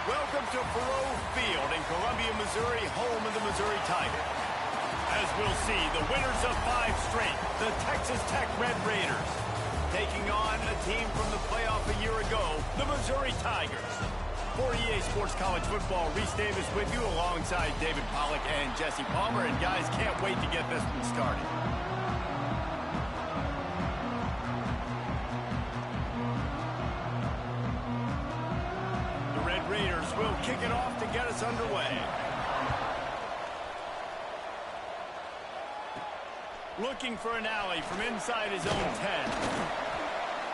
Welcome to Faurot Field in Columbia, Missouri, home of the Missouri Tigers. As we'll see, the winners of 5 straight, the Texas Tech Red Raiders, taking on a team from the playoff a year ago, the Missouri Tigers. For EA Sports College Football, Reese Davis with you alongside David Pollack and Jesse Palmer. And guys, can't wait to get this one started. The Red Raiders will kick it off to get us underway. Looking for an alley from inside his own 10.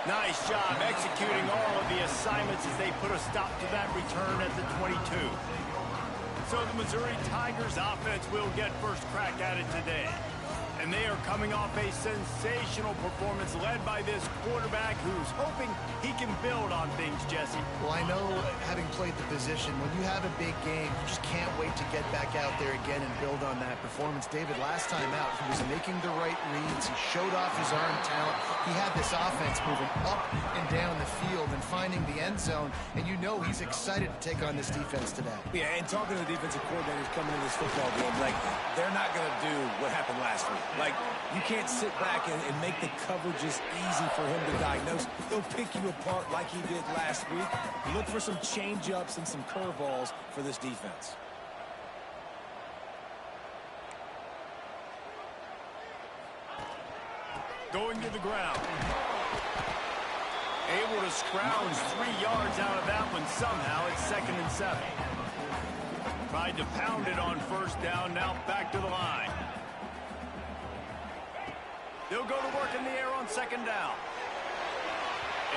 Nice job executing all of the assignments as they put a stop to that return at the 22. So the Missouri Tigers offense will get first crack at it today. And they are coming off a sensational performance led by this quarterback who's hoping he can build on things, Jesse. Well, I know, having played the position, when you have a big game, you just can't wait to get back out there again and build on that performance. David, last time out, he was making the right reads. He showed off his arm talent. He had this offense moving up and down the field and finding the end zone. And you know he's excited to take on this defense today. Yeah, and talking to the defensive coordinators coming into this football game, like, they're not going to do what happened last week. Like, you can't sit back and make the coverages easy for him to diagnose. He'll pick you apart like he did last week. Look for some change-ups and some curveballs for this defense. Going to the ground. Able to scrounge 3 yards out of that one somehow. It's 2nd and 7. Tried to pound it on first down. Now back to the line. They'll go to work in the air on 2nd down.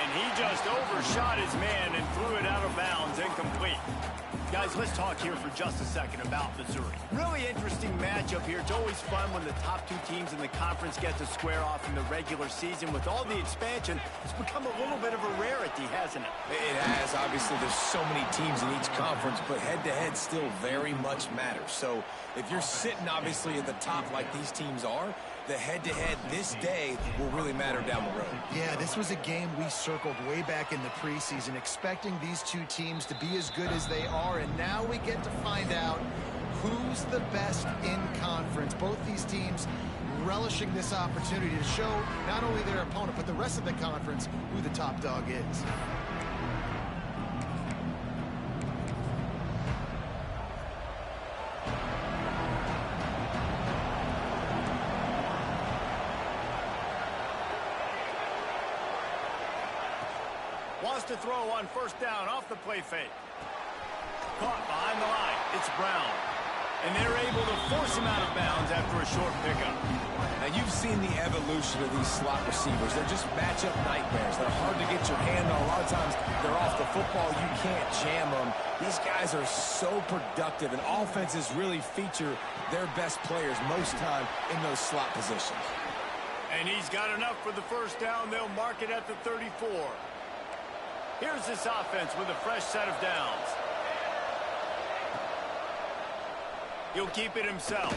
And he just overshot his man and threw it out of bounds, incomplete. Guys, let's talk here for just a second about Missouri. Really interesting matchup here. It's always fun when the top 2 teams in the conference get to square off in the regular season. With all the expansion, it's become a little bit of a rarity, hasn't it? It has. Obviously, there's so many teams in each conference, but head-to-head still very much matters. So if you're sitting, obviously, at the top like these teams are, the head-to-head this day will really matter down the road. Yeah, this was a game we circled way back in the preseason, expecting these 2 teams to be as good as they are, and now we get to find out who's the best in conference. Both these teams relishing this opportunity to show not only their opponent, but the rest of the conference who the top dog is. Wants to throw on first down off the play fake. Caught behind the line. It's Brown. And they're able to force him out of bounds after a short pickup. Now, you've seen the evolution of these slot receivers. They're just matchup nightmares. They're hard to get your hand on. A lot of times, they're off the football. You can't jam them. These guys are so productive, and offenses really feature their best players most time in those slot positions. And he's got enough for the first down. They'll mark it at the 34. Here's this offense with a fresh set of downs. He'll keep it himself.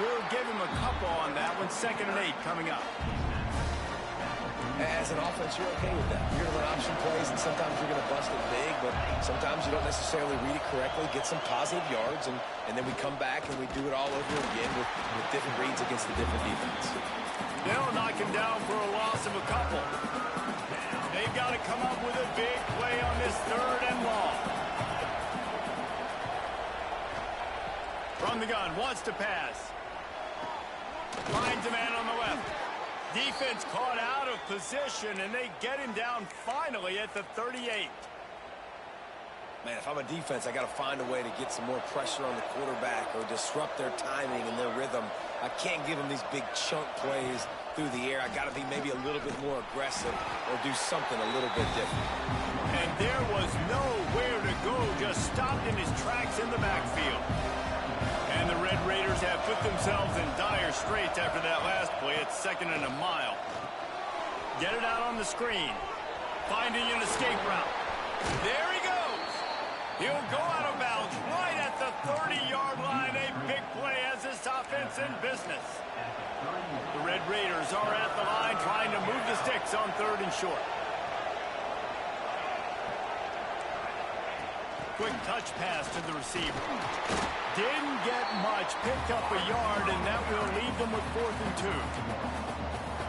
We'll give him a couple on that one. 2nd and 8 coming up. As an offense, you're okay with that. You're going to run option plays, and sometimes you're going to bust it big, but sometimes you don't necessarily read it correctly, get some positive yards, and then we come back and we do it all over again with different reads against the different defense. They'll knock him down for a loss of a couple. They've got to come up with a big play on this 3rd and long. From the gun, wants to pass. Finds a man on the left. Defense caught out of position, and they get him down finally at the 38. Man, if I'm a defense, I got to find a way to get some more pressure on the quarterback or disrupt their timing and their rhythm. I can't give them these big chunk plays through the air. I got to be maybe a little bit more aggressive or do something a little bit different. And there was nowhere to go, just stopped in his tracks in the backfield. And the Red Raiders have put themselves in dire straits after that last play. It's 2nd and a mile. Get it out on the screen. Finding an escape route. There he goes. He'll go out of bounds right at the 30-yard line. A big play as this offense in business. The Red Raiders are at the line trying to move the sticks on 3rd and short. Quick touch pass to the receiver. Didn't get much, picked up a yard, and that will leave them with 4th and 2.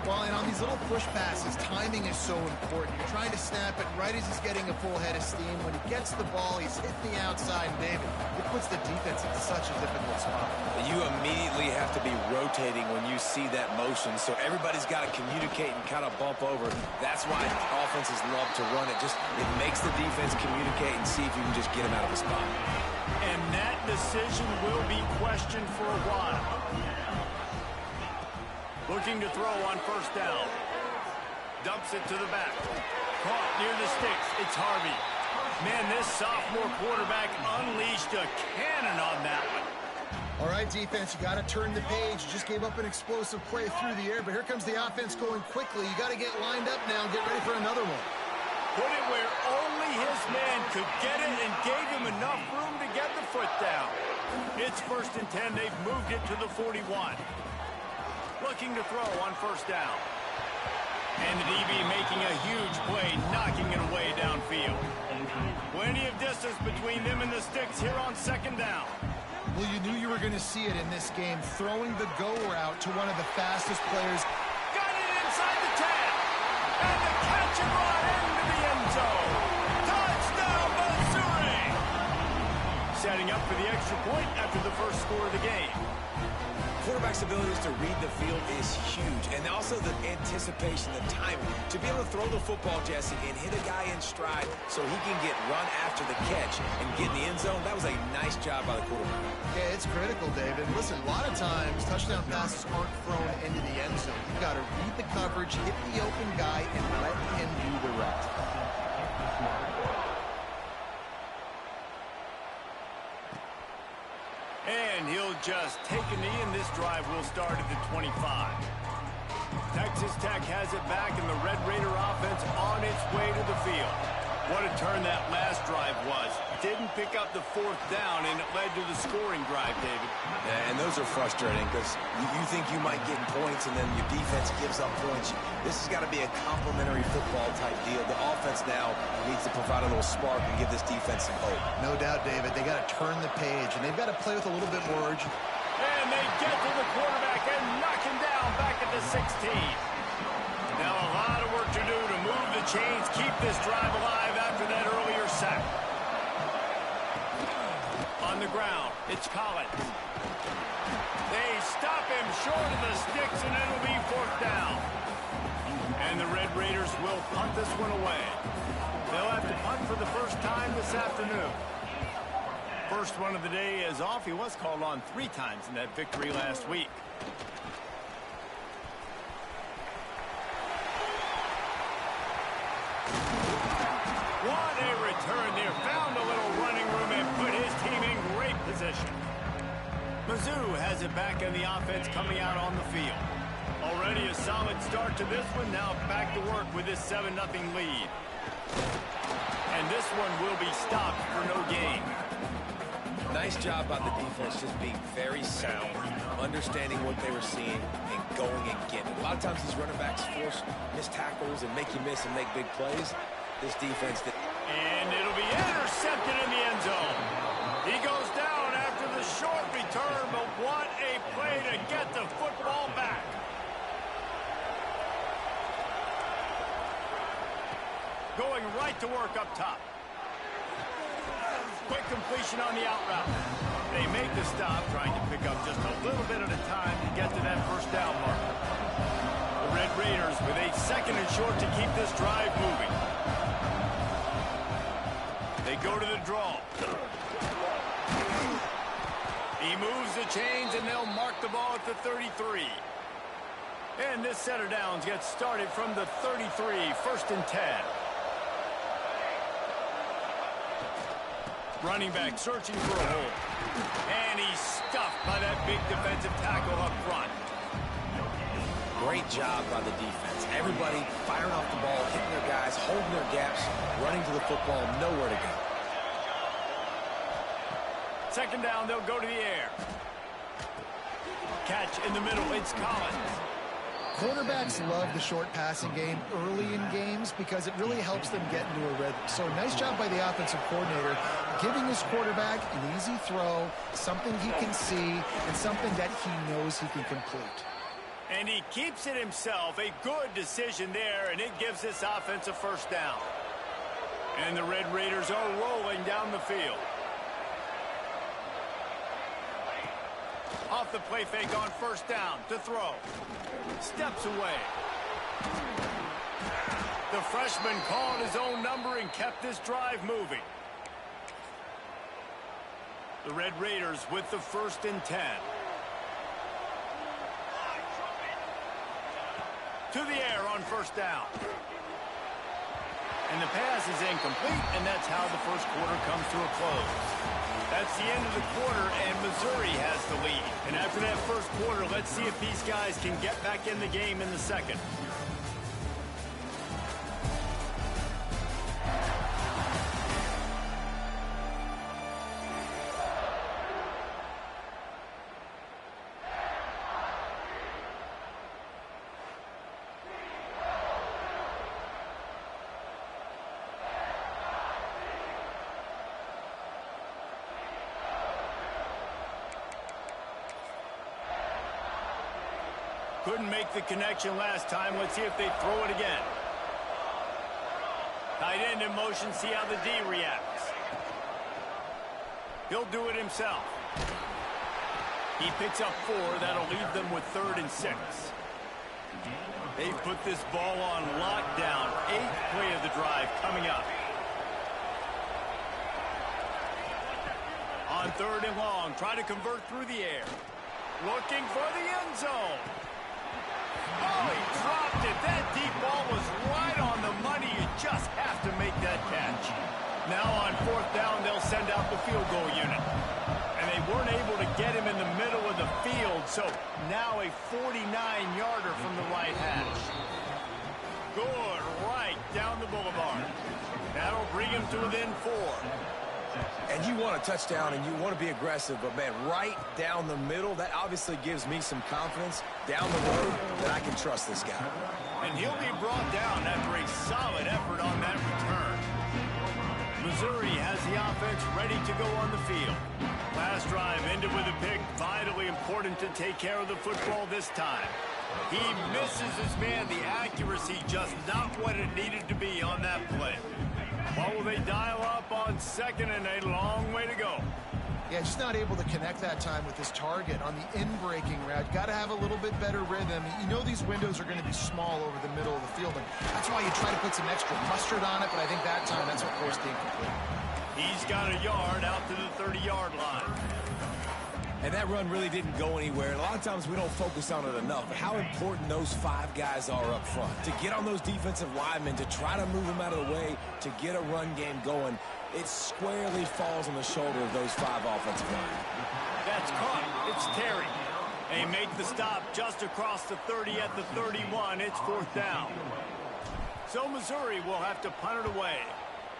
Well, and on these little push passes, timing is so important. You're trying to snap it right as he's getting a full head of steam. When he gets the ball, he's hitting the outside, and David, it puts the defense into such a difficult spot. You immediately have to be rotating when you see that motion, so everybody's got to communicate and kind of bump over. That's why offenses love to run it. It makes the defense communicate and see if you can just get him out of the spot. And that decision will be questioned for a while. Looking to throw on 1st down. Dumps it to the back. Caught near the sticks. It's Harvey. Man, this sophomore quarterback unleashed a cannon on that one. All right, defense, you got to turn the page. You just gave up an explosive play through the air, but here comes the offense going quickly. You got to get lined up now and get ready for another one. Put it where only his man could get it and gave him enough room to get the foot down. It's 1st and 10. They've moved it to the 41. Looking to throw on 1st down. And the DB making a huge play, knocking it away downfield. Plenty of distance between them and the sticks here on 2nd down. Well, you knew you were going to see it in this game, throwing the go route to one of the fastest players. Got it inside the 10. And the catch and run into the end zone. Touchdown, Missouri! Setting up for the extra point after the first score of the game. Quarterback's abilities to read the field is huge, and also the anticipation, the timing. To be able to throw the football, Jesse, and hit a guy in stride so he can get run after the catch and get in the end zone, that was a nice job by the quarterback. Yeah, it's critical, David. Listen, a lot of times, touchdown passes aren't thrown into the end zone. You've got to read the coverage, hit the open guy, and let him do the rest. And he'll just take a knee, and this drive will start at the 25. Texas Tech has it back, and the Red Raider offense on its way to the field. What a turn that last drive was. Didn't pick up the 4th down, and it led to the scoring drive, David. Yeah, and those are frustrating because you think you might get points, and then your defense gives up points. This has got to be a complementary football type deal. The offense now needs to provide a little spark and give this defense some hope. No doubt, David. They got to turn the page, and they've got to play with a little bit more urgency. And they get to the quarterback and knock him down back at the 16. Now a lot of work to do to move the chains, keep this drive alive after that earlier sack. On the ground, it's Collins. They stop him short of the sticks, and it'll be 4th down. And the Red Raiders will punt this one away. They'll have to punt for the first time this afternoon. First one of the day is off. He was called on 3 times in that victory last week. What a return there. Found a little running room and put his team in great position. Mizzou has it back in the offense coming out on the field. Already a solid start to this one. Now back to work with this 7-0 lead. And this one will be stopped for no gain. Nice job by the defense just being very sound, understanding what they were seeing, and going and getting it. A lot of times these running backs force missed tackles and make you miss and make big plays. This defense did. And it'll be intercepted in the end zone. He goes down after the short return, but what a play to get the football back. Going right to work up top. Quick completion on the out route. They make the stop, trying to pick up just a little bit at a time to get to that 1st down mark. The Red Raiders with a 2nd and short to keep this drive moving. They go to the draw. He moves the chains, and they'll mark the ball at the 33. And this set of downs gets started from the 33, 1st and 10. Running back searching for a hole. And he's stuffed by that big defensive tackle up front. Great job by the defense. Everybody firing off the ball, hitting their guys, holding their gaps, running to the football, nowhere to go. 2nd down, they'll go to the air. Catch in the middle, it's Collins. Quarterbacks love the short passing game early in games because it really helps them get into a rhythm. So nice job by the offensive coordinator, giving his quarterback an easy throw, something he can see, and something that he knows he can complete. And he keeps it himself. A good decision there, and it gives this offense a first down. And the Red Raiders are rolling down the field. Off the play fake on first down to throw. Steps away. The freshman called his own number and kept this drive moving. The Red Raiders with the 1st and 10. To the air on first down. And the pass is incomplete, and that's how the first quarter comes to a close. That's the end of the quarter, and Missouri has the lead. And after that first quarter, let's see if these guys can get back in the game in the second. Couldn't make the connection last time. Let's see if they throw it again. Tight end in motion. See how the D reacts. He'll do it himself. He picks up 4. That'll leave them with 3rd and 6. They put this ball on lockdown. 8th play of the drive coming up. On 3rd and long. Try to convert through the air. Looking for the end zone. Oh, he dropped it. That deep ball was right on the money. You just have to make that catch. Now on 4th down, they'll send out the field goal unit. And they weren't able to get him in the middle of the field, so now a 49-yarder from the right hash. Good, right down the boulevard. That'll bring him to within 4. And you want a touchdown and you want to be aggressive, but, man, right down the middle, that obviously gives me some confidence down the road that I can trust this guy. And he'll be brought down after a solid effort on that return. Missouri has the offense ready to go on the field. Last drive ended with a pick. Vitally important to take care of the football this time. He misses his man. The accuracy just not what it needed to be on that play. What will they dial up on 2nd and a long way to go? Yeah, just not able to connect that time with his target on the in-breaking route. Got to have a little bit better rhythm. You know these windows are going to be small over the middle of the field, and that's why you try to put some extra mustard on it, but I think that time that's what forced the incomplete. He's got a yard out to the 30-yard line. And that run really didn't go anywhere. A lot of times we don't focus on it enough, but how important those 5 guys are up front. To get on those defensive linemen, to try to move them out of the way, to get a run game going, it squarely falls on the shoulder of those 5 offensive linemen. That's caught. It's Terry. They make the stop just across the 30 at the 31. It's 4th down. So Missouri will have to punt it away.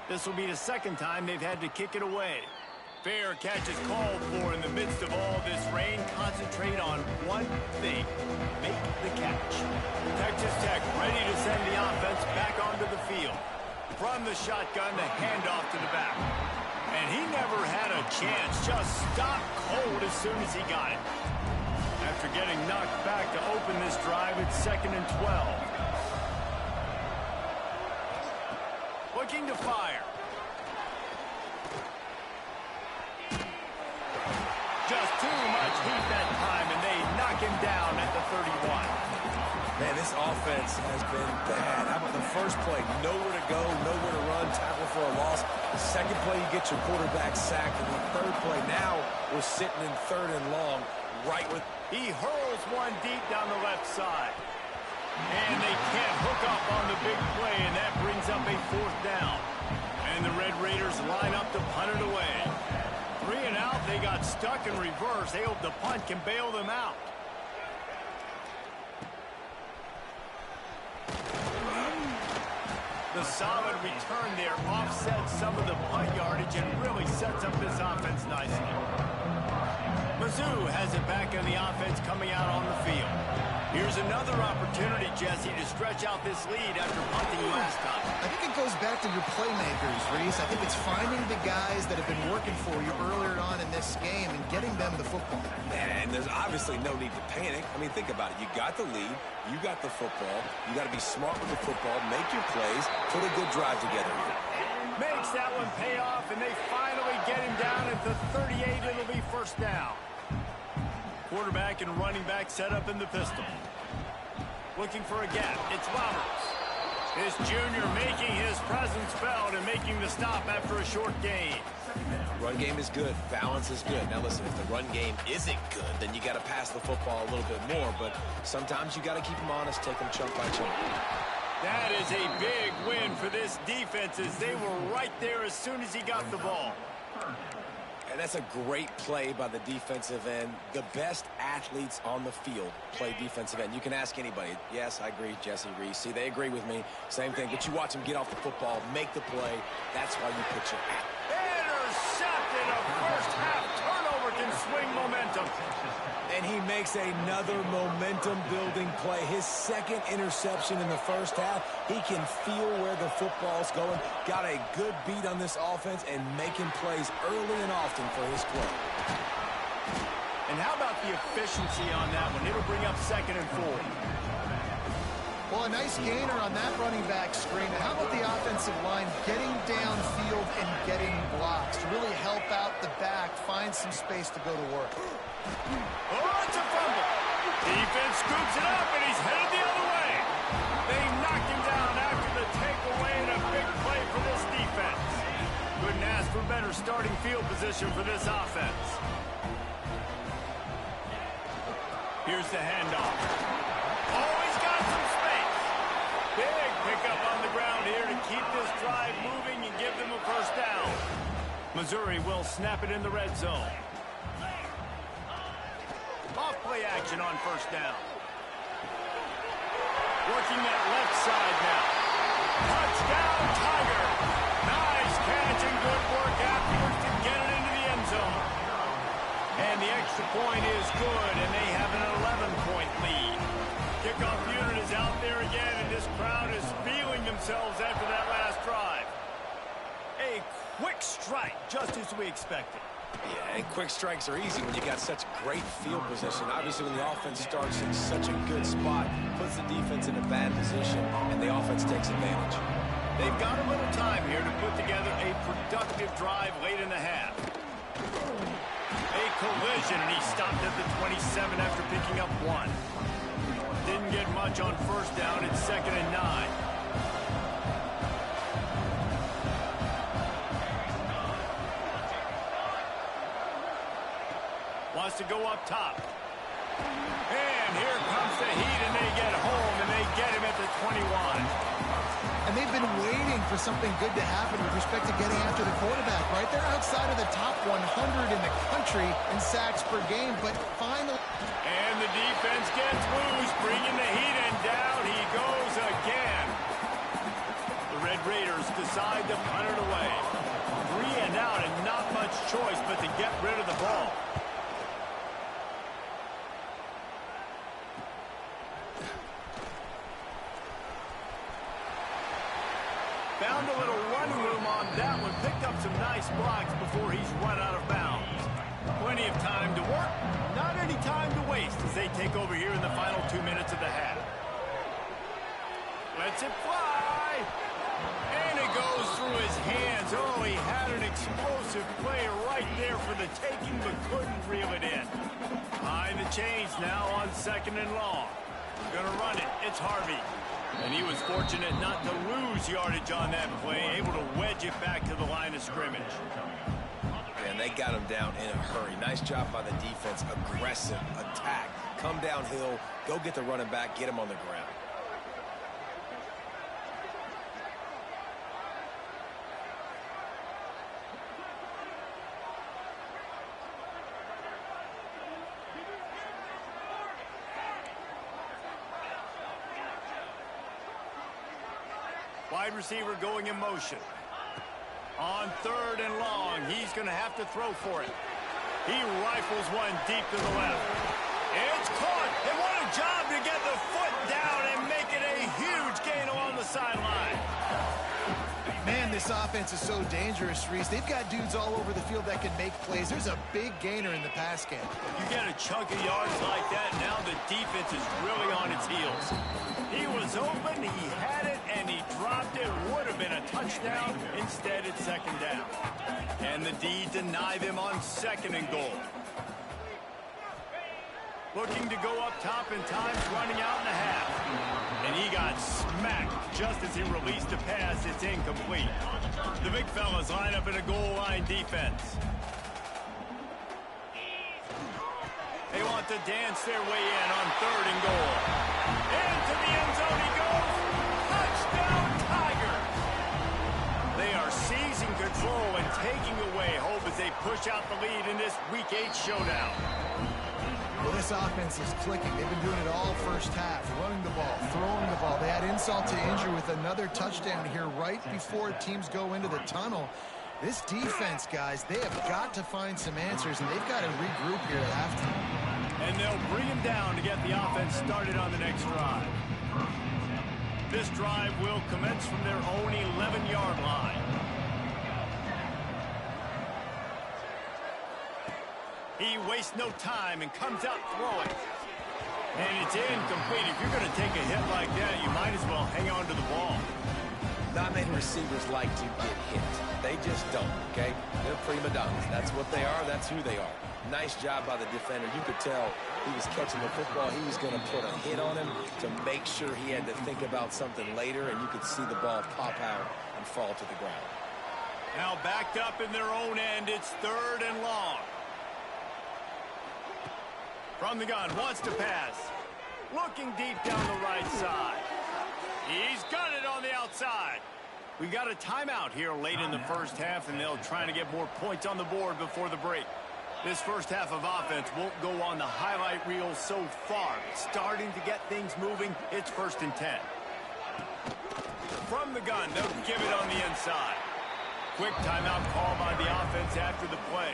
This will be the 2nd time they've had to kick it away. Fair catch is called for in the midst of all this rain. Concentrate on one thing. Make the catch. Texas Tech ready to send the offense back onto the field. From the shotgun, the handoff to the back. And he never had a chance. Just stopped cold as soon as he got it. After getting knocked back to open this drive, it's 2nd and 12. Looking to fire. Just too much heat that time, and they knock him down at the 31. Man, this offense has been bad. How about the first play? Nowhere to go, nowhere to run, tackle for a loss. The 2nd play, you get your quarterback sacked. And the 3rd play, now we're sitting in 3rd and long, right with... He hurls one deep down the left side. And they can't hook up on the big play, and that brings up a 4th down. And the Red Raiders line up to punt it away. 3 and out, they got stuck in reverse. They hope the punt can bail them out. The solid return there offsets some of the punt yardage and really sets up this offense nicely. Mizzou has it back in the offense coming out on the field. Here Here's another opportunity, Jesse, to stretch out this lead after punting last time. I think it goes back to your playmakers, Reese. I think it's finding the guys that have been working for you earlier on in this game and getting them the football. And there's obviously no need to panic. I mean, think about it. You got the lead. You got the football. You got to be smart with the football, make your plays, put a good drive together here. Makes that one pay off, and they finally get him down at the 38. It'll be first down. Quarterback and running back set up in the pistol. Looking for a gap. It's Roberts. This junior making his presence felt and making the stop after a short gain. Run game is good. Balance is good. Now listen, if the run game isn't good, then you got to pass the football a little bit more. But sometimes you got to keep them honest, take them chunk by chunk. That is a big win for this defense as they were right there as soon as he got the ball. And that's a great play by the defensive end. The best athletes on the field play defensive end. You can ask anybody. Yes, I agree, Jesse, Reese. See, they agree with me. Same thing. But you watch them get off the football, make the play. That's why you put your hat. Intercepted. A first-half turnover can swing momentum. And he makes another momentum-building play. His second interception in the first half. He can feel where the football's going. Got a good beat on this offense and making plays early and often for his play. And how about the efficiency on that one? It'll bring up 2nd and 4. Well, a nice gainer on that running back screen. And how about the offensive line getting downfield and getting blocks to really help out the back, find some space to go to work. Oh, it's a fumble. Defense scoops it up, and he's headed the other way. They knocked him down after the takeaway, and a big play for this defense. Couldn't ask for better starting field position for this offense. Here's the handoff. Oh, he's got some space. Big pickup on the ground here to keep this drive moving and give them a first down. Missouri will snap it in the red zone. Off play action on first down. Working that left side now. Touchdown, Tiger. Nice catch and good work afterwards to get it into the end zone. And the extra point is good, and they have an 11-point lead. Kickoff unit is out there again, and this crowd is feeling themselves after that last drive. A quick strike, just as we expected. Yeah, and quick strikes are easy when you got such great field position. Obviously, when the offense starts in such a good spot, puts the defense in a bad position, and the offense takes advantage. They've got a little time here to put together a productive drive late in the half. A collision, and he stopped at the 27 after picking up 1. Didn't get much on first down. It's 2nd and 9. Wants to go up top. And here comes the heat, and they get home, and they get him at the 21. And they've been waiting for something good to happen with respect to getting after the quarterback, right? They're outside of the top 100 in the country in sacks per game, but finally... And the defense gets loose, bringing the heat, and down he goes again. The Red Raiders decide to punt it away. 3 and out, and not much choice but to get rid of the ball. Found a little running room on that one. Picked up some nice blocks before he's run out of bounds. Plenty of time to work. Not any time to waste as they take over here in the final 2 minutes of the half. Lets it fly. And it goes through his hands. Oh, he had an explosive play right there for the taking, but couldn't reel it in. Behind the chains now on 2nd and long. Gonna run it. It's Harvey. And he was fortunate not to lose yardage on that play, able to wedge it back to the line of scrimmage. And they got him down in a hurry. Nice job by the defense. Aggressive attack. Come downhill, go get the running back, get him on the ground. Wide receiver going in motion. On 3rd and long, he's going to have to throw for it. He rifles one deep to the left. It's caught. And what a job to get the foot down and make it a huge gain along the sideline. Man, this offense is so dangerous, Reese. They've got dudes all over the field that can make plays. There's a big gainer in the pass game. You get a chunk of yards like that, now the defense is really on its heels. He was open, he had it, and he dropped it. Would have been a touchdown. Instead, it's second down. And the D denied him on 2nd and goal. Looking to go up top in times, running out in the half. And he got smacked just as he released a pass. It's incomplete. The big fellas line up in a goal line defense. They want to dance their way in on 3rd and goal. Into the end zone he goes. Touchdown, Tigers! They are seizing control and taking away hope as they push out the lead in this Week 8 showdown. Well, this offense is clicking. They've been doing it all first half, running the ball, throwing the ball. They had insult to injury with another touchdown here right before teams go into the tunnel. This defense, guys, they have got to find some answers, and they've got to regroup here at halftime. And they'll bring him down to get the offense started on the next drive. This drive will commence from their own 11-yard line. He wastes no time and comes out throwing. And it's incomplete. If you're going to take a hit like that, you might as well hang on to the ball. Not many receivers like to get hit. They just don't, okay? They're prima donnas. That's what they are. That's who they are. Nice job by the defender. You could tell he was catching the football. He was going to put a hit on him to make sure he had to think about something later, and you could see the ball pop out and fall to the ground. Now backed up in their own end. It's 3rd and long. From the gun, wants to pass. Looking deep down the right side. He's got it on the outside. We've got a timeout here late in the first half, and they'll try to get more points on the board before the break. This first half of offense won't go on the highlight reel so far. It's starting to get things moving. It's 1st and 10. From the gun, they'll give it on the inside. Quick timeout call by the offense after the play.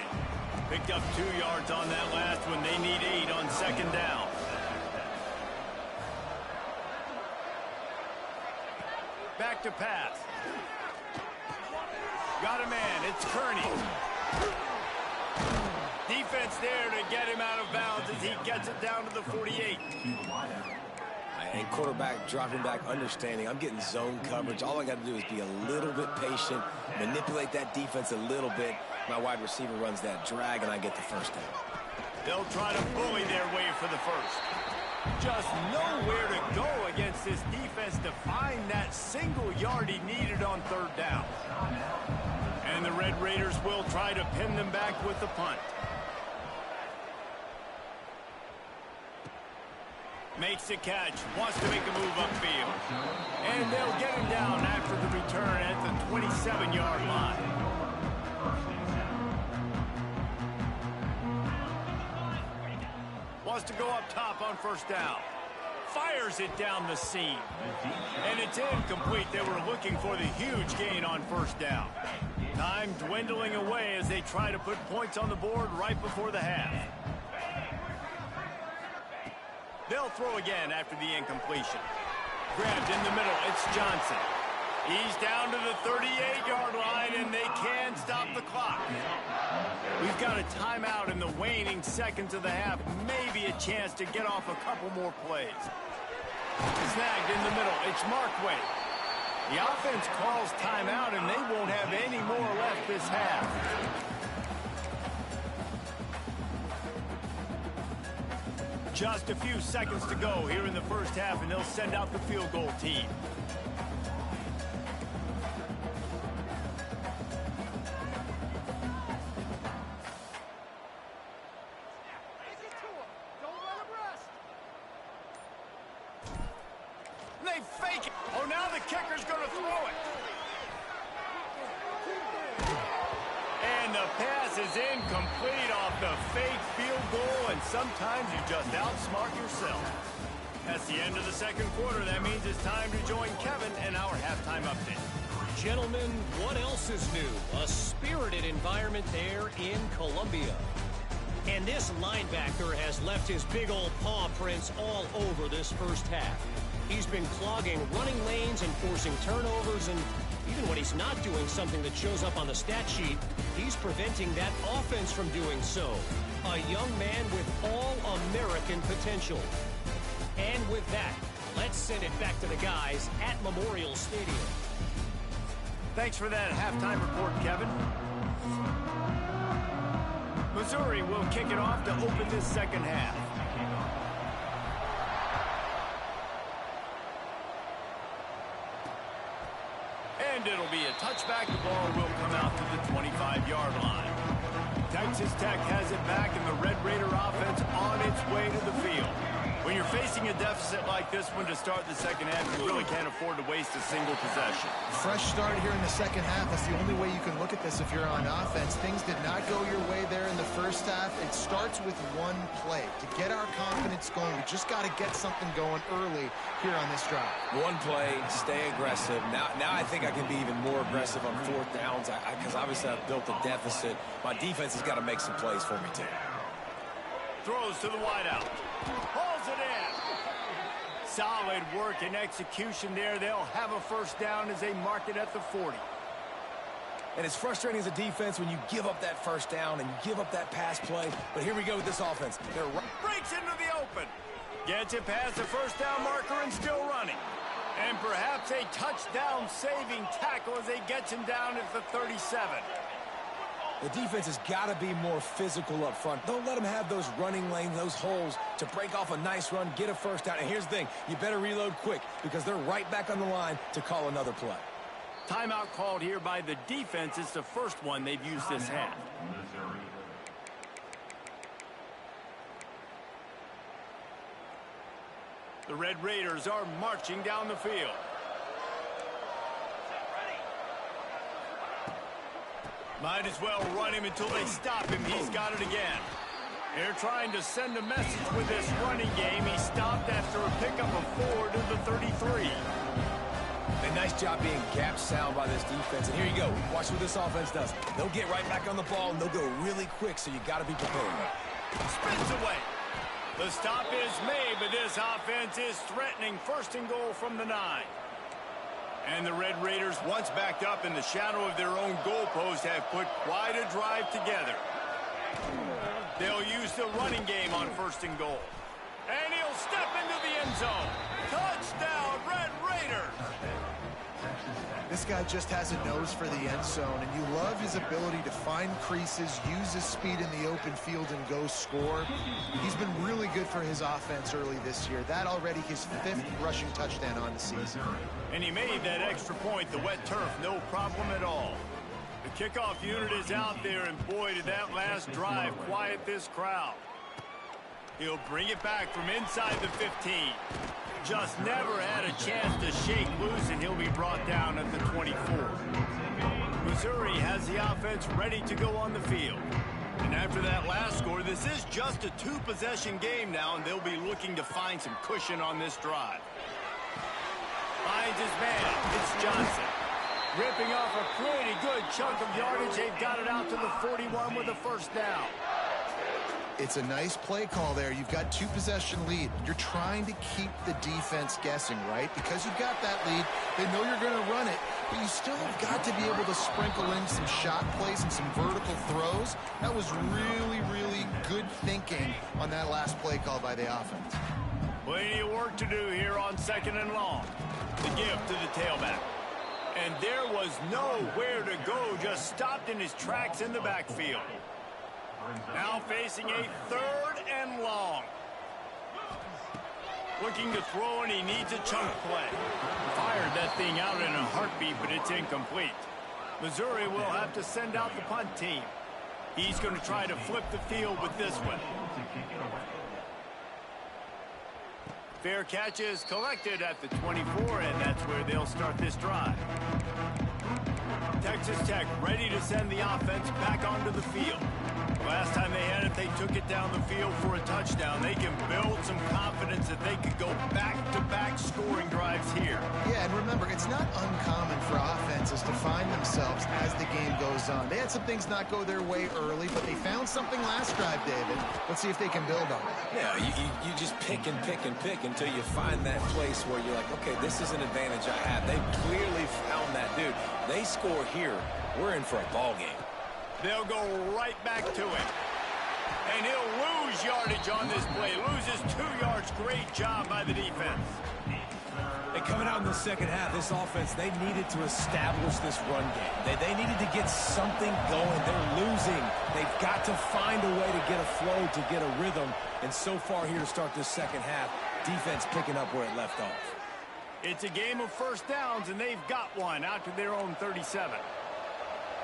Picked up 2 yards on that last one. They need 8 on 2nd down. Back to pass. Got a man. It's Kearney. Defense there to get him out of bounds as he gets it down to the 48. And quarterback dropping back, understanding I'm getting zone coverage. All I got to do is be a little bit patient, manipulate that defense a little bit. My wide receiver runs that drag, and I get the first down. They'll try to bully their way for the first. Just nowhere to go against this defense to find that single yard he needed on 3rd down. And the Red Raiders will try to pin them back with the punt. Makes the catch, wants to make a move upfield. And they'll get him down after the return at the 27-yard line. Wants to go up top on 1st down. Fires it down the seam. And it's incomplete. They were looking for the huge gain on 1st down. Time dwindling away as they try to put points on the board right before the half. They'll throw again after the incompletion. Grabbed in the middle. It's Johnson. He's down to the 38-yard line, and they can stop the clock. We've got a timeout in the waning seconds of the half. Maybe a chance to get off a couple more plays. Snagged in the middle. It's Markway. The offense calls timeout, and they won't have any more left this half. Just a few seconds to go here in the first half, and they'll send out the field goal team. They fake it. Oh, now the kicker's going to throw it. And the pass is incomplete off the fake field goal, and sometimes you just outsmart yourself. That's the end of the second quarter. That means it's time to join Kevin in our halftime update. Gentlemen, what else is new? A spirited environment there in Columbia. And this linebacker has left his big old paw prints all over this first half. He's been clogging running lanes and forcing turnovers, and even when he's not doing something that shows up on the stat sheet, he's preventing that offense from doing so. A young man with all-American potential. And with that, let's send it back to the guys at Memorial Stadium. Thanks for that halftime report, Kevin. Missouri will kick it off to open this second half. And it'll be a touchback. The ball will come out to the 25-yard line. Texas Tech has it back, and the Red Raider offense on its way to the field. When you're facing a deficit like this one to start the second half, you really can't afford to waste a single possession. Fresh start here in the second half. That's the only way you can look at this if you're on offense. Things did not go your way there in the first half. It starts with one play. To get our confidence going, we just got to get something going early here on this drive. One play, stay aggressive. Now I think I can be even more aggressive on fourth downs because obviously I've built a deficit. My defense has got to make some plays for me, too. Throws to the wideout. Hauls it in. Solid work and execution there. They'll have a first down as they mark it at the 40. And it's frustrating as a defense when you give up that first down and you give up that pass play. But here we go with this offense. Breaks into the open. Gets it past the first down marker and still running. And perhaps a touchdown-saving tackle as they gets him down at the 37. The defense has got to be more physical up front. Don't let them have those running lanes, those holes to break off a nice run, get a first down. And here's the thing, you better reload quick because they're right back on the line to call another play. Timeout called here by the defense. It's the first one they've used this half. The Red Raiders are marching down the field. Might as well run him until they stop him. He's got it again. They're trying to send a message with this running game. He stopped after a pickup of 4 to the 33. A nice job being gap sound by this defense. And here you go. Watch what this offense does. They'll get right back on the ball, and they'll go really quick, so you got to be prepared. Spins away. The stop is made, but this offense is threatening. First and goal from the 9. And the Red Raiders, once backed up in the shadow of their own goalpost, have put quite a drive together. They'll use the running game on first and goal. And he'll step into the end zone. Touchdown, Red Raiders! This guy just has a nose for the end zone, and you love his ability to find creases, use his speed in the open field, and go score. He's been really good for his offense early this year. That already his 5th rushing touchdown on the season. And he made that extra point, the wet turf, no problem at all. The kickoff unit is out there, and boy, did that last drive quiet this crowd. He'll bring it back from inside the 15. Just never had a chance to shake loose, and he'll be brought down at the 24. Missouri has the offense ready to go on the field. And after that last score, this is just a 2-possession game now, and they'll be looking to find some cushion on this drive. Finds his man. It's Johnson. Ripping off a pretty good chunk of yardage. They've got it out to the 41 with a first down. It's a nice play call there. You've got 2-possession lead. You're trying to keep the defense guessing, right? Because you've got that lead, they know you're going to run it, but you still have got to be able to sprinkle in some shot plays and some vertical throws. That was really, really good thinking on that last play call by the offense. Plenty of work to do here on 2nd and long. The give to the tailback. And there was nowhere to go, just stopped in his tracks in the backfield. Now facing a 3rd and long. Looking to throw, and he needs a chunk play. Fired that thing out in a heartbeat, but it's incomplete. Missouri will have to send out the punt team. He's going to try to flip the field with this one. Fair catch is collected at the 24, and that's where they'll start this drive. Texas Tech ready to send the offense back onto the field. Last time they had it, they took it down the field for a touchdown. They can build some confidence that they could go back-to-back scoring drives here. Yeah, and remember, it's not uncommon for offenses to find themselves, as the game goes goes on. They had some things not go their way early, but they found something last drive, David. Let's see if they can build on it. Yeah, you just pick and pick and pick until you find that place where you're like, okay, this is an advantage I have. They clearly found that, dude. They score here, we're in for a ball game. They'll go right back to it. And he'll lose yardage on this play. Loses 2 yards. Great job by the defense. And coming out in the second half, this offense, they needed to establish this run game. They needed to get something going. They're losing. They've got to find a way to get a flow, to get a rhythm. And so far here to start this second half, defense picking up where it left off. It's a game of first downs, and they've got one out to their own 37.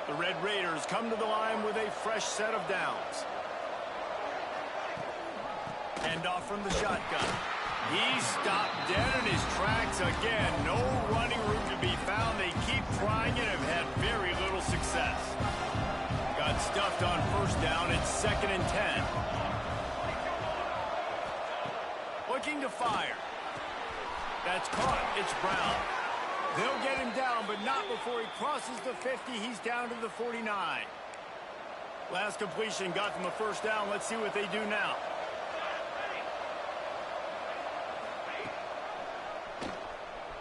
The Red Raiders come to the line with a fresh set of downs. Hand off from the shotgun. He stopped dead in his tracks again. No running room to be found. They keep trying it and have had very little success. Got stuffed on first down. It's 2nd and 10. Looking to fire. That's caught. It's Brown. They'll get him down, but not before he crosses the 50. He's down to the 49. Last completion got them a first down. Let's see what they do now.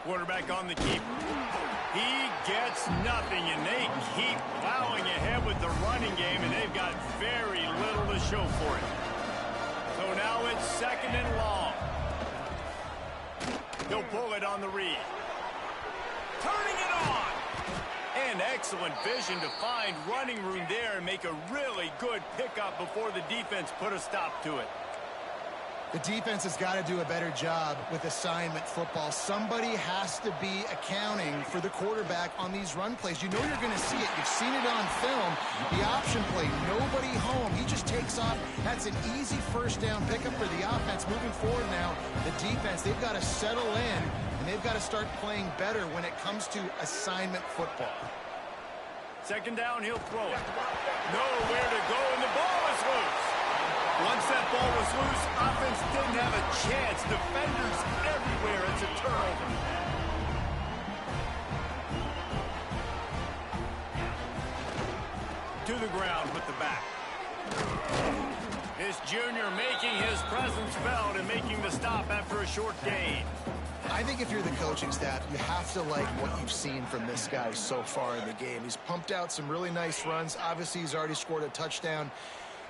Quarterback on the keep. He gets nothing, and they keep plowing ahead with the running game, and they've got very little to show for it. So now it's 2nd and long. He'll pull it on the read. Turning it on. And excellent vision to find running room there and make a really good pickup before the defense put a stop to it. The defense has got to do a better job with assignment football. Somebody has to be accounting for the quarterback on these run plays. You know you're going to see it. You've seen it on film. The option play, nobody home. He just takes off. That's an easy first down pickup for the offense. Moving forward now, the defense, they've got to settle in, and they've got to start playing better when it comes to assignment football. 2nd down, he'll throw it. Nowhere to go, and the ball is loose. Once that ball was loose, offense didn't have a chance. Defenders everywhere. It's a turnover. To the ground with the back. This junior making his presence felt and making the stop after a short gain. I think if you're the coaching staff, you have to like what you've seen from this guy so far in the game. He's pumped out some really nice runs. Obviously, he's already scored a touchdown.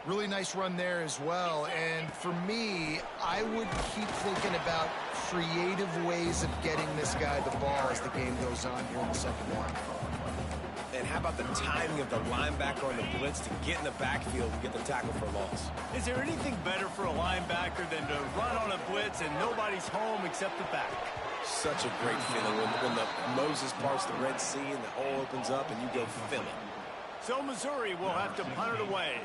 Really nice run there as well. And for me, I would keep thinking about creative ways of getting this guy the ball as the game goes on here in the second half. And how about the timing of the linebacker on the blitz to get in the backfield and get the tackle for loss? Is there anything better for a linebacker than to run on a blitz and nobody's home except the back? Such a great feeling when the Moses parts the Red Sea and the hole opens up and you go fill it. So Missouri will have to punt it away.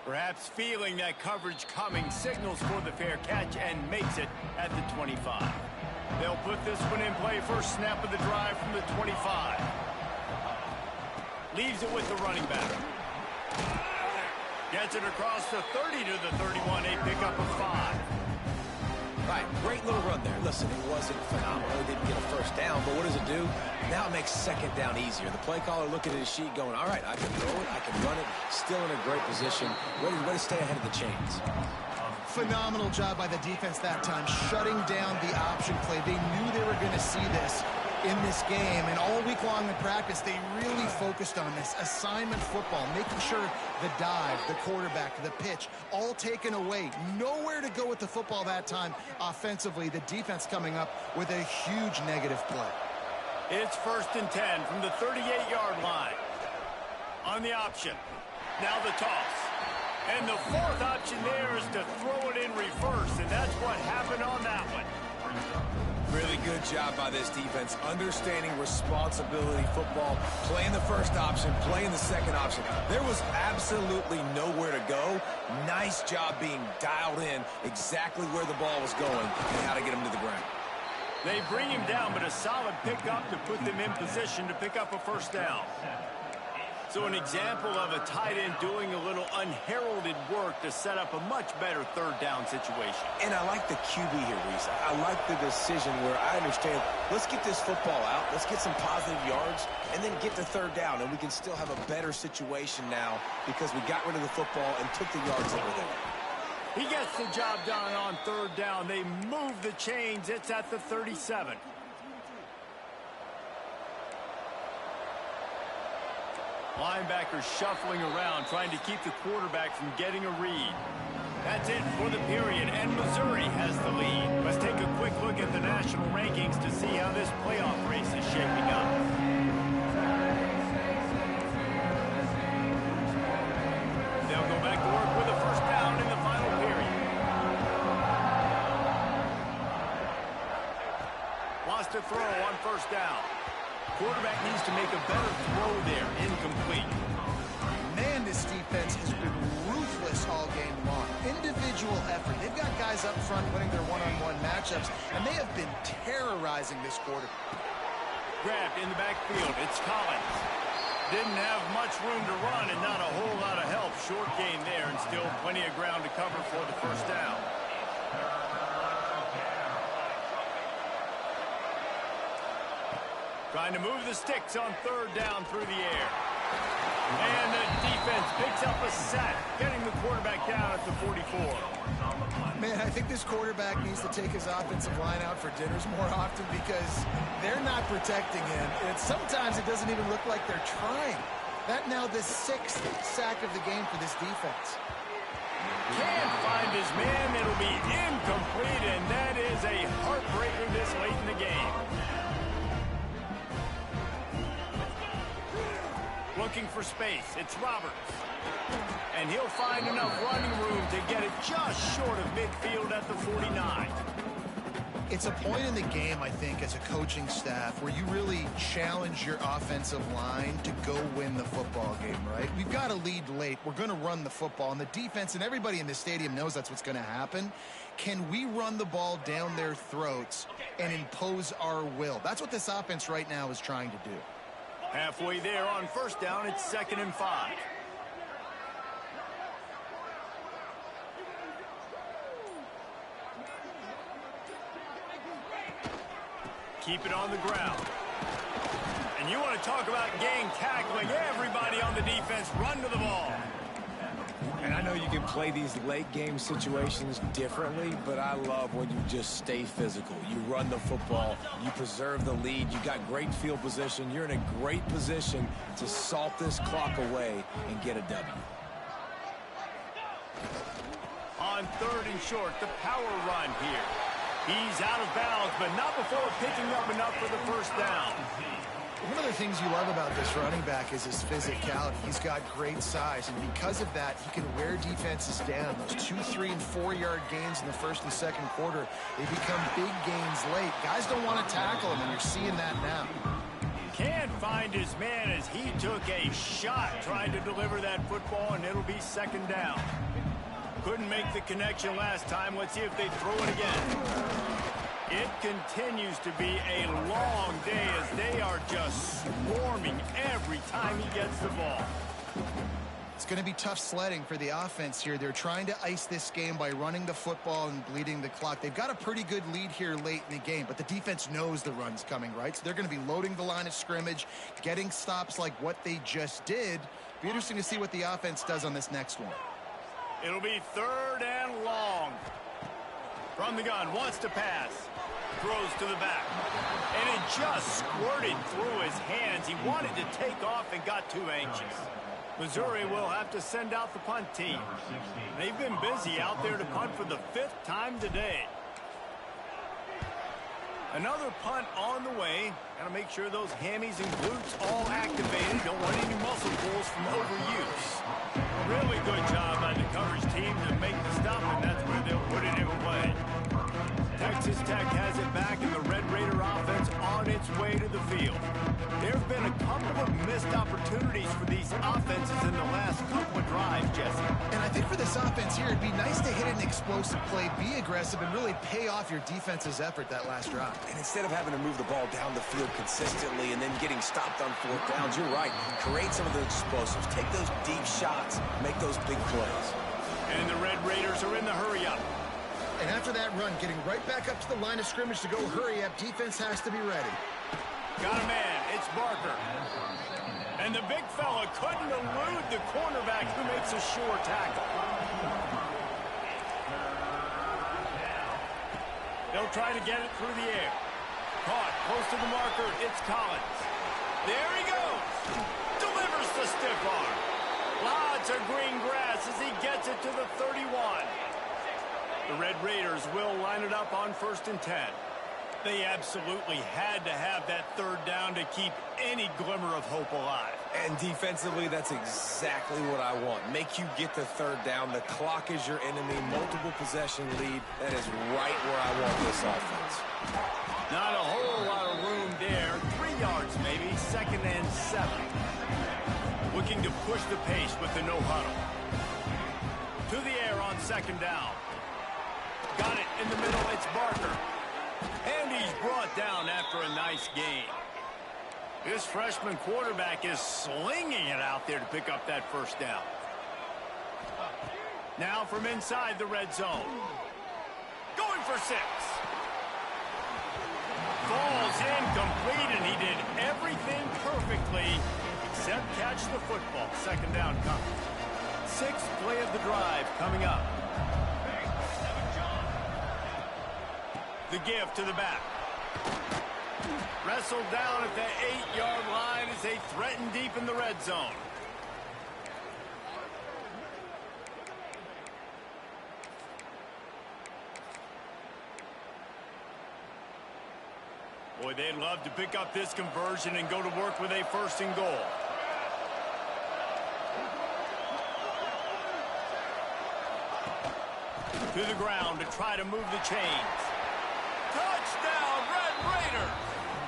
Perhaps feeling that coverage coming, signals for the fair catch and makes it at the 25. They'll put this one in play. First snap of the drive from the 25. Leaves it with the running back. Gets it across the 30 to the 31. A pickup of 5. Right, great little run there. Listen, it wasn't phenomenal. It didn't get a first down, but what does it do? Now it makes 2nd down easier. The play caller looking at his sheet going, all right, I can throw it, I can run it. Still in a great position. Ready to stay ahead of the chains. Phenomenal job by the defense that time, shutting down the option play. They knew they were going to see this in this game, and all week long in practice, they really focused on this assignment football, making sure the dive, the quarterback, the pitch, all taken away. Nowhere to go with the football that time offensively. The defense coming up with a huge negative play. It's 1st and 10 from the 38-yard line. On the option. Now the toss. And the 4th option there is to throw it in reverse, and that's what happened on that one. Really good job by this defense, understanding responsibility football, playing the first option, playing the second option. There was absolutely nowhere to go. Nice job being dialed in exactly where the ball was going and how to get him to the ground. They bring him down, but a solid pickup to put them in position to pick up a first down. So an example of a tight end doing a little unheralded work to set up a much better third down situation. And I like the QB here, Reese. I like the decision where I understand, let's get this football out, let's get some positive yards, and then get the third down, and we can still have a better situation now because we got rid of the football and took the yards that were there. He gets the job done on third down. They move the chains. It's at the 37. Linebackers shuffling around, trying to keep the quarterback from getting a read. That's it for the period, and Missouri has the lead. Let's take a quick look at the national rankings to see how this playoff race is shaping up. They'll go back to work with a first down in the final period. Lost a throw on first down. Quarterback needs to make a better throw there. Incomplete. Man, this defense has been ruthless all game long. Individual effort. They've got guys up front winning their one-on-one matchups, and they have been terrorizing this quarter. Grabbed in the backfield. It's Collins. Didn't have much room to run and not a whole lot of help. Short gain there and still plenty of ground to cover for the first down. Trying to move the sticks on third down through the air. And the defense picks up a sack, getting the quarterback down at the 44. Man, I think this quarterback needs to take his offensive line out for dinners more often because they're not protecting him. And sometimes it doesn't even look like they're trying. That now the 6th sack of the game for this defense. Can't find his man. It'll be incomplete, and that is a heartbreaker this late in the game. Looking for space. It's Roberts. And he'll find enough running room to get it just short of midfield at the 49. It's a point in the game, I think, as a coaching staff where you really challenge your offensive line to go win the football game, right? We've got to lead late. We're going to run the football. And the defense and everybody in the stadium knows that's what's going to happen. Can we run the ball down their throats and impose our will? That's what this offense right now is trying to do. Halfway there on first down, it's 2nd and 5. Keep it on the ground. And you want to talk about gang tackling. Everybody on the defense run to the ball. And I know you can play these late game situations differently, but I love when you just stay physical. You run the football, you preserve the lead, you got great field position, you're in a great position to salt this clock away and get a W. On 3rd and short, the power run here. He's out of bounds, but not before picking up enough for the first down. One of the things you love about this running back is his physicality. He's got great size, and because of that, he can wear defenses down. Those 2, 3, and 4-yard gains in the first and second quarter, they become big gains late. Guys don't want to tackle him, and you're seeing that now. Can't find his man as he took a shot trying to deliver that football, and it'll be 2nd down. Couldn't make the connection last time. Let's see if they throw it again. It continues to be a long day as they are just swarming every time he gets the ball. It's going to be tough sledding for the offense here. They're trying to ice this game by running the football and bleeding the clock. They've got a pretty good lead here late in the game, but the defense knows the run's coming, right? So they're going to be loading the line of scrimmage, getting stops like what they just did. Be interesting to see what the offense does on this next one. It'll be 3rd and long. From the gun, wants to pass. Throws to the back. And it just squirted through his hands. He wanted to take off and got too anxious. Missouri will have to send out the punt team. They've been busy out there to punt for the 5th time today. Another punt on the way. Got to make sure those hammies and glutes all activated. Don't want any muscle pulls from overuse. Really good job by the coverage team to make the stop, and that's where they'll put it in play. Texas Tech has it back, and the Red Raider offense on its way to the field. There have been a couple of missed opportunities for these offenses in the last couple of drives, Jesse. And I think for the this offense here, it'd be nice to hit an explosive play, be aggressive, and really pay off your defense's effort that last drive. And instead of having to move the ball down the field consistently and then getting stopped on fourth downs, you're right. Create some of those explosives. Take those deep shots. Make those big plays. And the Red Raiders are in the hurry-up. And after that run, getting right back up to the line of scrimmage to go hurry-up, defense has to be ready. Got a man. It's Barker. And the big fella couldn't elude the cornerback who makes a sure tackle. They'll try to get it through the air. Caught close to the marker. It's Collins. There he goes. Delivers the stiff arm. Lots of green grass as he gets it to the 31. The Red Raiders will line it up on 1st and 10. They absolutely had to have that third down to keep any glimmer of hope alive. And defensively, that's exactly what I want. Make you get the third down. The clock is your enemy. Multiple possession lead. That is right where I want this offense. Not a whole lot of room there. 3 yards maybe. 2nd and 7. Looking to push the pace with the no huddle. To the air on 2nd down. Got it in the middle. It's Barker. And he's brought down after a nice gain. This freshman quarterback is slinging it out there to pick up that 1st down. Now from inside the red zone. Going for 6. Falls incomplete, and he did everything perfectly except catch the football. 2nd down coming. 6th play of the drive coming up. The give to the back. Wrestled down at the 8-yard line as they threaten deep in the red zone. Boy, they'd love to pick up this conversion and go to work with a 1st and goal. To the ground to try to move the chains. Touchdown, Red Raiders!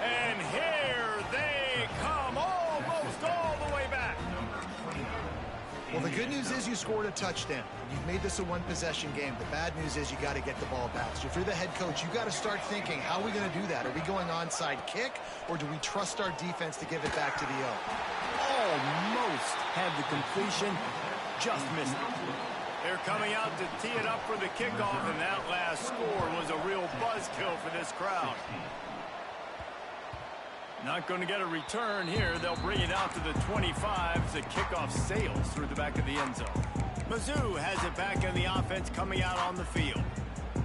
And here they come, almost all the way back. Well, the good news is you scored a touchdown. You've made this a one-possession game. The bad news is you got to get the ball back. So if you're the head coach, you got to start thinking, how are we going to do that? Are we going onside kick, or do we trust our defense to give it back to the O? Almost had the completion, just missed it. They're coming out to tee it up for the kickoff, and that last score was a real buzzkill for this crowd. Not going to get a return here. They'll bring it out to the 25 as the kickoff sails through the back of the end zone. Mizzou has it back in the offense coming out on the field.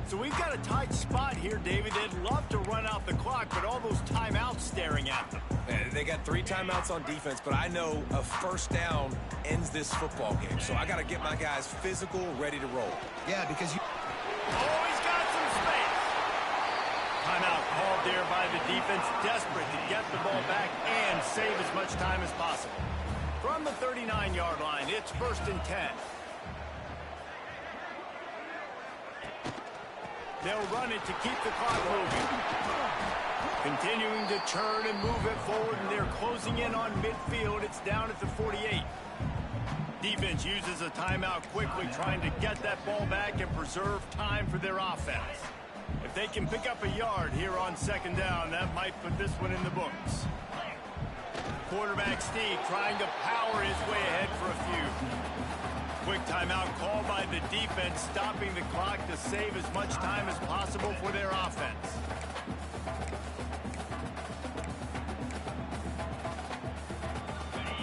So we've got a tight spot here, David. They'd love to run out the clock, but all those timeouts staring at them. They got 3 timeouts on defense, but I know a 1st down ends this football game. So I got to get my guys physical, ready to roll. Yeah, because you... Oh, he's got some space. Timeout called there by the defense, desperate to get the ball back and save as much time as possible. From the 39-yard line, it's 1st and 10. They'll run it to keep the clock moving. Continuing to turn and move it forward, and they're closing in on midfield. It's down at the 48. Defense uses a timeout quickly, trying to get that ball back and preserve time for their offense. If they can pick up a yard here on 2nd down, that might put this one in the books. Quarterback Steve trying to power his way ahead for a few. Quick timeout called by the defense, stopping the clock to save as much time as possible for their offense.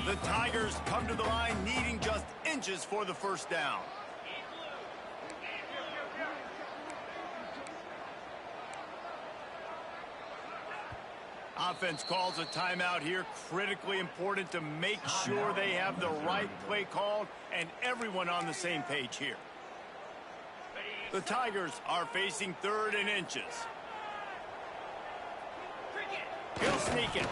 The Tigers come to the line needing just inches for the 1st down. Offense calls a timeout here. Critically important to make sure they have the right play called and everyone on the same page here. The Tigers are facing 3rd and inches. He'll sneak it.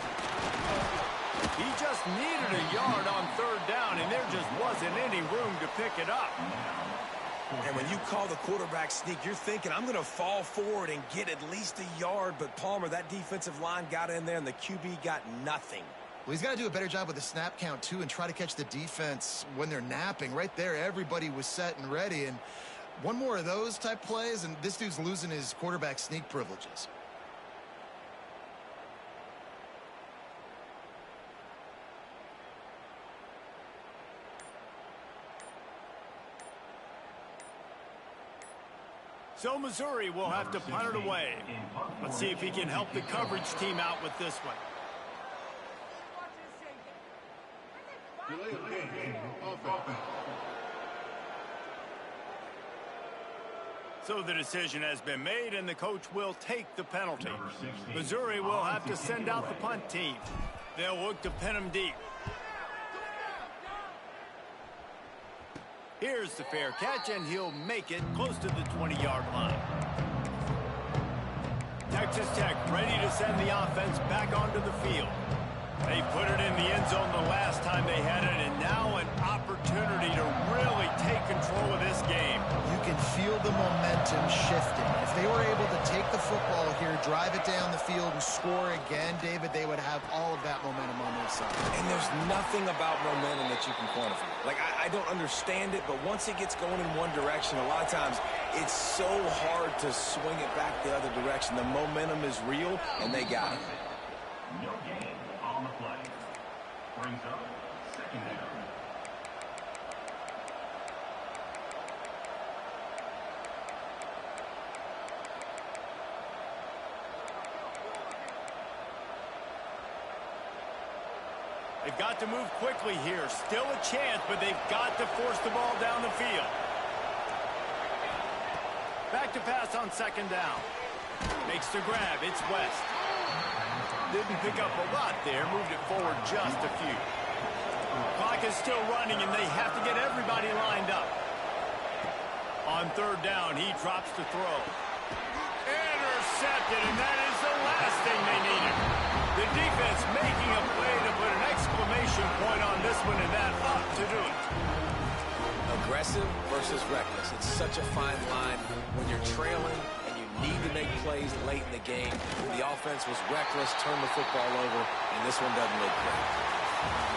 He just needed a yard on 3rd down, and there just wasn't any room to pick it up. And when you call the quarterback sneak, you're thinking, I'm going to fall forward and get at least a yard. But, Palmer, that defensive line got in there, and the QB got nothing. Well, he's got to do a better job with the snap count, too, and try to catch the defense when they're napping. Right there, everybody was set and ready. And one more of those type plays, and this dude's losing his quarterback sneak privileges. So Missouri will have to punt it away. Let's see if he can help the coverage team out with this one. So the decision has been made, and the coach will take the penalty. Missouri will have to send out the punt team. They'll look to pin him deep. Here's the fair catch, and he'll make it close to the 20-yard line. Texas Tech ready to send the offense back onto the field. They put it in the end zone the last time they had it, and now an opportunity to really take control of this game. You can feel the momentum shifting. If they were able to take the football here, drive it down the field, and score again, David, they would have all of that momentum on their side. And there's nothing about momentum that you can quantify. Like, I don't understand it, but once it gets going in one direction, a lot of times it's so hard to swing it back the other direction. The momentum is real, and they got it. No gain on the play. Brings up second down. They've got to move quickly here. Still a chance, but they've got to force the ball down the field. Back to pass on second down. Makes the grab. It's West. Didn't pick up a lot there. Moved it forward just a few. Clock is still running, and they have to get everybody lined up. On third down, he drops to throw. Intercepted, and that is the last thing they needed. The defense making a play to put an exclamation point on this one, and that ought to do it. Aggressive versus reckless. It's such a fine line when you're trailing and you need to make plays late in the game. The offense was reckless, turned the football over, and this one doesn't look great.